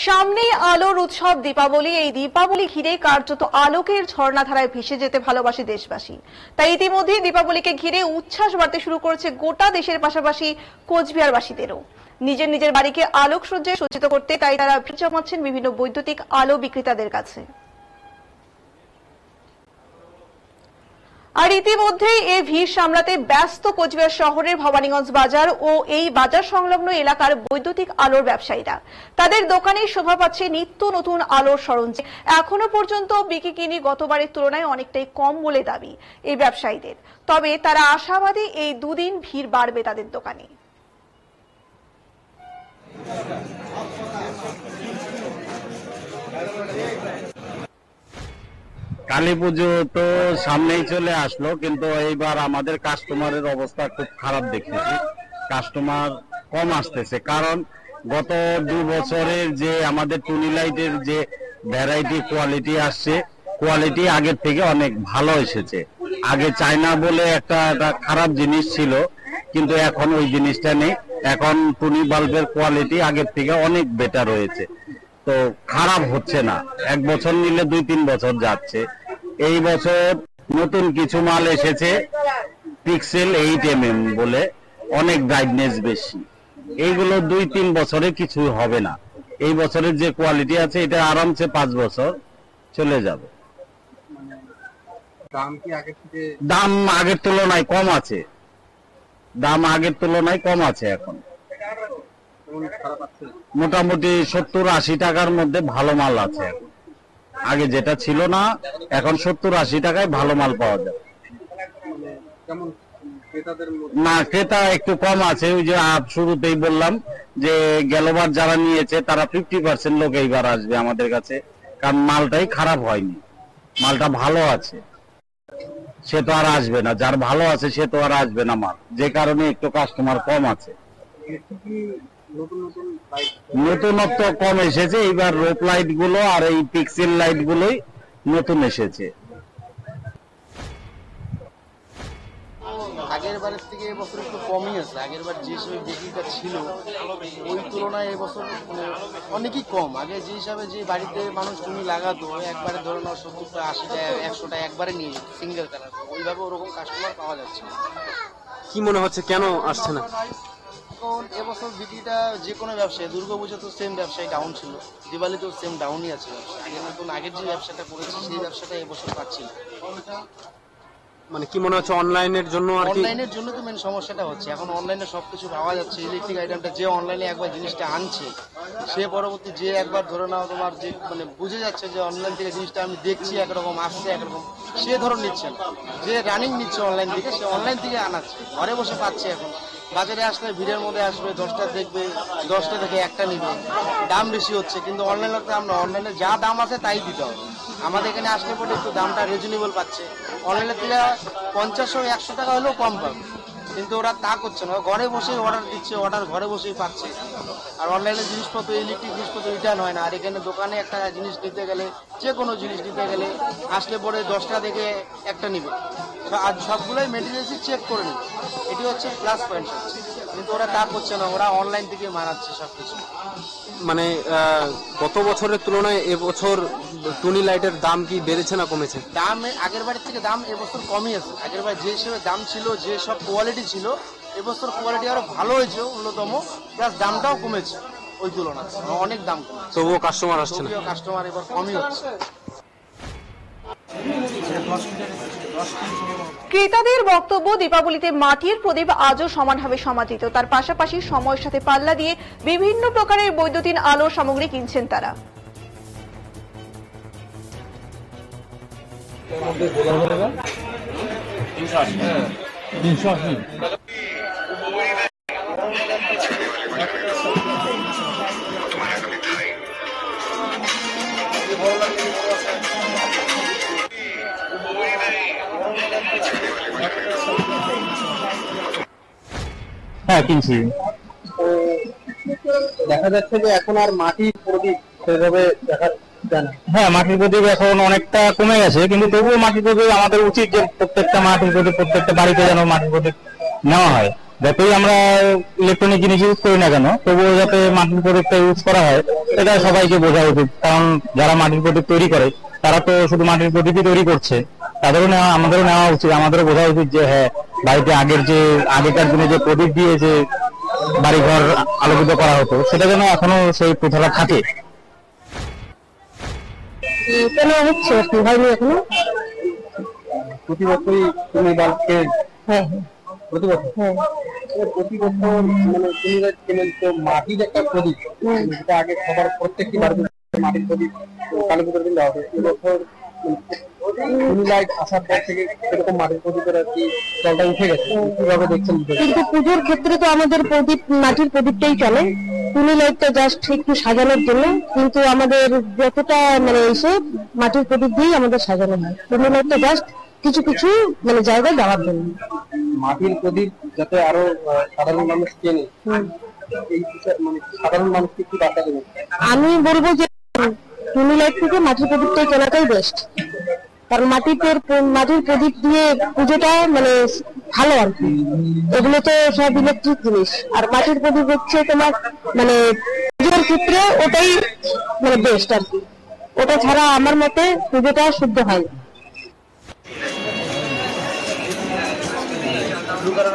সামনেই আলোর উৎসব দীপাবলি। এই দীপাবলি ঘিরে কার্যত আলোকের ঝর্ণাধারায় ভেসে যেতে ভালোবাসে দেশবাসী। তাই ইতিমধ্যে দীপাবলিকে ঘিরে উচ্ছ্বাস বাড়তে শুরু করেছে গোটা দেশের পাশাপাশি কোচবিহারবাসীদেরও। নিজের নিজের বাড়িকে আলোকসজ্জায় সজ্জিত করতে তাই তারা ভিড় জমাচ্ছেন বিভিন্ন বৈদ্যুতিক আলো বিক্রেতাদের কাছে। আর ইতিমধ্যেই এই ভিড় সামলাতে ব্যস্ত কোচবিহার শহরের ভবানীগঞ্জ বাজার ও এই বাজার সংলগ্ন এলাকার বৈদ্যুতিক আলোর ব্যবসায়ীরা। তাদের দোকানে শোভা পাচ্ছে নিত্য নতুন আলোর সরঞ্জাম। এখনো পর্যন্ত বিক্রি গতবারের তুলনায় অনেকটাই কম বলে দাবি এই ব্যবসায়ীদের। তবে তারা আশাবাদী এই দুদিন ভিড় বাড়বে তাদের দোকানে। কালী পুজো তো সামনেই চলে আসলো, কিন্তু এইবার আমাদের কাস্টমারের অবস্থা খুব খারাপ দেখতেছি। কাস্টমার কম আসতেছে, কারণ গত 2 বছরের যে আমাদের টুনি লাইটের যে ভ্যারাইটি কোয়ালিটি আসছে, কোয়ালিটি আগের থেকে অনেক ভালো এসেছে। আগে চায়না বলে একটা খারাপ জিনিস ছিল, কিন্তু এখন ওই জিনিসটা নেই। এখন টুনি বাল্বের কোয়ালিটি আগের থেকে অনেক বেটার হয়েছে, তো খারাপ হচ্ছে না। 1 বছর নিলে 2-3 বছর যাচ্ছে। এই বছর নতুন কিছু মাল এসেছে, পিক্সেল 8mm বলে, অনেক ব্রাইটনেস বেশি। এইগুলো 2-3 বছরে কিছু হবে না। এই বছরের যে কোয়ালিটি আছে এটা আরামসে 5 বছর চলে যাবে। দাম আগের তুলনায় কম আছে, দাম আগের তুলনায় কম আছে। এখন মোটামুটি 70-80 টাকার মধ্যে ভালো মাল আছে। আগে যেটা ছিল না, এখন 70-80 টাকায় ভালো মাল পাওয়া যায়। না, ক্রেতা একটু কম আছে। ওই যে শুরুতেই বললাম যে গেলবার যারা নিয়েছে তারা 50% লোক এইবার আসবে আমাদের কাছে, কারণ মালটাই খারাপ হয়নি, মালটা ভালো আছে। সে তো আর আসবে না, যার ভালো আছে সে তো আর আসবে না মাল, যে কারণে একটু কাস্টমার কম আছে। নতুনত্ব কম এসেছে এইবার। রোপ লাইট গুলো আর এই পিক্সেল লাইট গুলোই নতুন এসেছে। আগের বারের থেকে এবছর একটু কমই আছে। আগের বার যে হিসেবে বিক্রিটা ছিল ওই তুলনায় এবছর অনেকই কম। আগে যে হিসাবে যে বাড়িতে মানুষ তুমি লাগাতো, একবারে ধরে নাও 70টা 80টা 100টা একবারে নিয়ে যেত সিঙ্গেল কালার, ওইভাবে ওরকম কাস্টমার পাওয়া যাচ্ছে না। কি মনে হচ্ছে কেন আসছে না? এখন এবছর বিক্রিটা যে কোনো ব্যবসায়, দুর্গাপুজো তো সেম ব্যবসায় ডাউন ছিল, দিওয়ালিতেও সেম ডাউনই আছে ব্যবসা। আগের মতন আগের যে ব্যবসাটা করেছি সেই ব্যবসাটা এবছর পাচ্ছি না। মানে কি মনে হচ্ছে অনলাইনের জন্য? আর কি অনলাইনের জন্য তো মেন সমস্যাটা হচ্ছে। এখন অনলাইনে সবকিছু পাওয়া যাচ্ছে। ইলেকট্রিক আইটেমটা যে অনলাইনে একবার জিনিসটা আনছে, সে পরবর্তী যে একবার ধরে নাও তোমার যে মানে বুঝে যাচ্ছে যে অনলাইন থেকে জিনিসটা আমি দেখছি একরকম, আসছে একরকম, সে ধরো নিচ্ছে না। যে রানিং নিচ্ছে অনলাইন থেকে, সে অনলাইন থেকে আনাচ্ছে, ঘরে বসে পাচ্ছে। এখন বাজারে আসলে ভিড়ের মধ্যে আসবে, 10টা দেখবে, 10টা থেকে একটা নিবে, দাম বেশি হচ্ছে। কিন্তু অনলাইনে তো আমরা অনলাইনে যা দাম আছে তাই দিতে হবে। আমাদের এখানে আসলে পরে একটু দামটা রিজনেবল পাচ্ছে। অনলাইনের থেকে 50-100 টাকা হলেও কম পাবে, কিন্তু ওরা তা করছে না। ঘরে বসেই অর্ডার দিচ্ছে, অর্ডার ঘরে বসেই পাচ্ছে। আর অনলাইনে জিনিসপত্র, ইলেকট্রিক জিনিসপত্র রিটার্ন হয় না। আর এখানে দোকানে একটা জিনিস নিতে গেলে, যে কোনো জিনিস নিতে গেলে আসলে পরে 10টা থেকে একটা নিবে, আর সবগুলোই মেটেরিয়ালসই চেক করে নিবে। এটি হচ্ছে প্লাস পয়েন্ট হচ্ছে, কিন্তু ওরা তা করছে না, ওরা অনলাইন থেকে মানাচ্ছে সবকিছু। মানে গত বছরের তুলনায় এবছর টুনি লাইটের দাম কি বেড়েছে না কমেছে? দাম আগের বারের থেকে দাম এবছর কমই আছে। আগের বার যে হিসেবে দাম ছিল, যে সব কোয়ালিটি ছিল, এবছর কোয়ালিটি আরো ভালো হয়েছে, উন্নতম, প্লাস দামটাও কমেছে ওই তুলনায়, অনেক দাম কমেছে। তবুও কাস্টমার আসছে না। তবুও কাস্টমার এবার কমই হচ্ছে। ক্রেতাদের বক্তব্য, দীপাবলিতে মাটির প্রদীপ আজও সমানভাবে সমাদৃত। তার পাশাপাশি সময়ের সাথে পাল্লা দিয়ে বিভিন্ন প্রকারের বৈদ্যুতিন আলোর সামগ্রী কিনছেন তারা। হ্যাঁ, কিনছি। দেখা যাচ্ছে যে এখন আর মাটির প্রদীপ সেভাবে দেখা যায় না। হ্যাঁ, মাটির প্রদীপ এখন অনেকটা কমে গেছে, কিন্তু তবুও মাটির প্রদীপ আমাদের উচিত যে প্রত্যেকটা মাটির প্রদীপ প্রত্যেকটা বাড়িতে যেন মাটির প্রদীপ নেওয়া হয়। যতই আমরা ইলেকট্রনিক জিনিস ইউজ করি না কেন, তবুও যাতে মাটির প্রদীপটা ইউজ করা হয় এটা সবাইকে বোঝা উচিত। কারণ যারা মাটির প্রদীপ তৈরি করে তারা তো শুধু মাটির প্রদীপই তৈরি করছে, তাদেরও নেওয়া, আমাদেরও নেওয়া উচিত, আমাদেরও বোঝা উচিত যে হ্যাঁ, বাড়িতে আগেকার দিনে যে প্রদীপ দিয়ে যে বাড়িঘর আলোকিত করা হতো, সেটা যেন এখনো সেই প্রথাটা থাকে। কেন হচ্ছে আপনি হয়নি এখনো? প্রতি বছরই তুমি বাল্বকে হ্যাঁ প্রতি বছর হ্যাঁ প্রতি বছর মানে তুমি কেনেন তো মাটির একটা প্রদীপ, যেটা আগে সবার প্রত্যেকটি বাড়িতে মাটির প্রদীপ কালী পুজোর দিন দেওয়া হয়। এবছর টুনি লাইট আসার পর থেকে এরকম মাটির প্রদীপের আর কি জলটা উঠে গেছে, কিভাবে দেখছেন? কিন্তু পুজোর ক্ষেত্রে তো আমাদের প্রদীপ মাটির প্রদীপটাই চলে, টুনি লাইটটা জাস্ট একটু সাজানোর জন্য, কিন্তু আমাদের যতটা মানে এসে মাটির প্রদীপ দিয়েই আমাদের সাজানো হয়। টুনি লাইটটা জাস্ট কিছু কিছু মানে জায়গায় দেওয়ার জন্য। মাটির প্রদীপ যাতে আরো সাধারণ মানুষ কেনে, এই বিষয়ে মানে সাধারণ মানুষকে কি বার্তা দেবেন? আমি বলবো যে টুনি লাইট থেকে মাটির প্রদীপটাই কেনাটাই বেস্ট, কারণ মাটির প্রদীপ দিয়ে পুজোটা মানে ভালো আর কি। এগুলো তো সব ইলেকট্রিক জিনিস, আর মাটির প্রদীপ হচ্ছে তোমার মানে পুজোর ক্ষেত্রে ওটাই মানে বেস্ট আর কি। ওটা ছাড়া আমার মতে পুজোটা শুদ্ধ হয় না। Blue colour